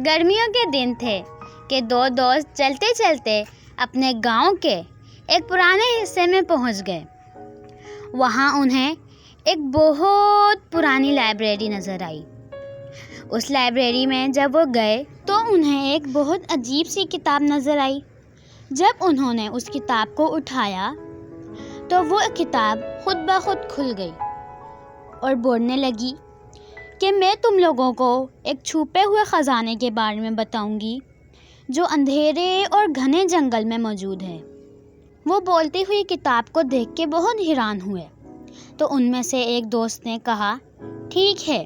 گرمیوں کے دن تھے کہ دو دوست چلتے چلتے اپنے گاؤں کے ایک پرانے حصے میں پہنچ گئے۔ وہاں انہیں ایک بہت پرانی لائبریری نظر آئی۔ اس لائبریری میں جب وہ گئے تو انہیں ایک بہت عجیب سی کتاب نظر آئی۔ جب انہوں نے اس کتاب کو اٹھایا تو وہ کتاب خود بخود کھل گئی اور بولنے لگی کہ میں تم لوگوں کو ایک چھپے ہوئے خزانے کے بارے میں بتاؤں گی جو اندھیرے اور گھنے جنگل میں موجود ہے۔ وہ بولتی ہوئی کتاب کو دیکھ کے بہت حیران ہوئے تو ان میں سے ایک دوست نے کہا، ٹھیک ہے۔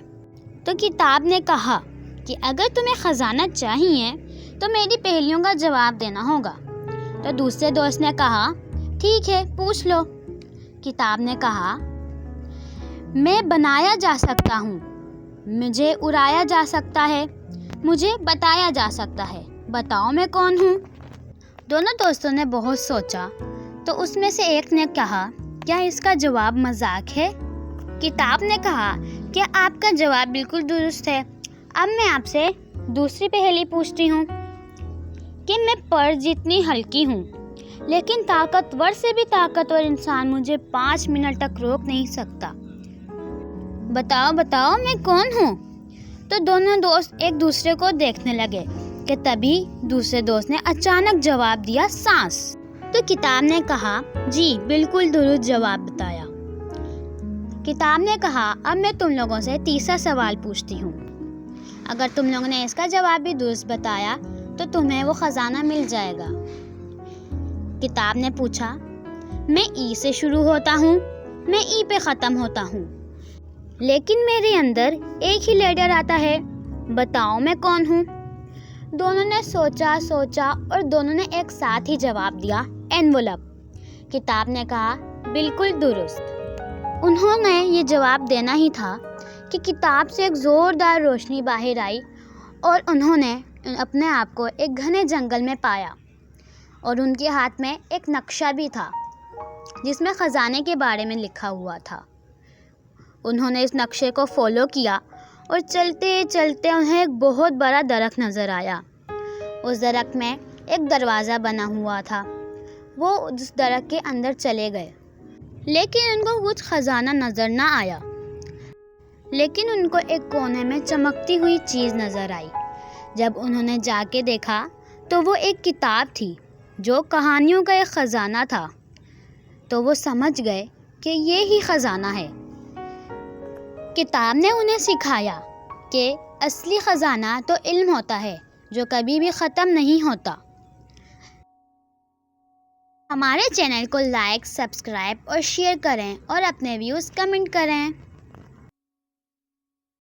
تو کتاب نے کہا کہ اگر تمہیں خزانہ چاہیے تو میری پہیلیوں کا جواب دینا ہوگا۔ تو دوسرے دوست نے کہا، ٹھیک ہے، پوچھ لو۔ کتاب نے کہا، میں بنایا جا سکتا ہوں، مجھے اڑایا جا سکتا ہے، مجھے بتایا جا سکتا ہے، بتاؤ میں کون ہوں؟ دونوں دوستوں نے بہت سوچا تو اس میں سے ایک نے کہا، کیا اس کا جواب مذاق ہے؟ کتاب نے کہا کہ آپ کا جواب بالکل درست ہے۔ اب میں آپ سے دوسری پہیلی پوچھتی ہوں کہ میں پر جتنی ہلکی ہوں لیکن طاقتور سے بھی طاقتور انسان مجھے 5 منٹ تک روک نہیں سکتا۔ بتاؤ بتاؤ میں کون ہوں؟ تو دونوں دوست ایک دوسرے کو دیکھنے لگے کہ تبھی دوسرے دوست نے اچانک جواب دیا، سانس۔ تو کتاب نے کہا، جی بالکل درست جواب بتایا۔ کتاب نے کہا، اب میں تم لوگوں سے تیسرا سوال پوچھتی ہوں۔ اگر تم لوگوں نے اس کا جواب بھی درست بتایا تو تمہیں وہ خزانہ مل جائے گا۔ کتاب نے پوچھا، میں ای سے شروع ہوتا ہوں، میں ای پہ ختم ہوتا ہوں، لیکن میرے اندر ایک ہی لیٹر آتا ہے، بتاؤ میں کون ہوں؟ دونوں نے سوچا اور دونوں نے ایک ساتھ ہی جواب دیا، انویلپ۔ کتاب نے کہا، بالکل درست۔ انہوں نے یہ جواب دینا ہی تھا کہ کتاب سے ایک زوردار روشنی باہر آئی اور انہوں نے اپنے آپ کو ایک گھنے جنگل میں پایا اور ان کے ہاتھ میں ایک نقشہ بھی تھا جس میں خزانے کے بارے میں لکھا ہوا تھا۔ انہوں نے اس نقشے کو فالو کیا اور چلتے چلتے انہیں ایک بہت بڑا درخت نظر آیا۔ اس درخت میں ایک دروازہ بنا ہوا تھا۔ وہ اس درخت کے اندر چلے گئے لیکن ان کو کچھ خزانہ نظر نہ آیا، لیکن ان کو ایک کونے میں چمکتی ہوئی چیز نظر آئی۔ جب انہوں نے جا کے دیکھا تو وہ ایک کتاب تھی جو کہانیوں کا ایک خزانہ تھا۔ تو وہ سمجھ گئے کہ یہ ہی خزانہ ہے۔ کتاب نے انہیں سکھایا کہ اصلی خزانہ تو علم ہوتا ہے جو کبھی بھی ختم نہیں ہوتا۔ ہمارے چینل کو لائک، سبسکرائب اور شیئر کریں اور اپنے ویوز کمنٹ کریں۔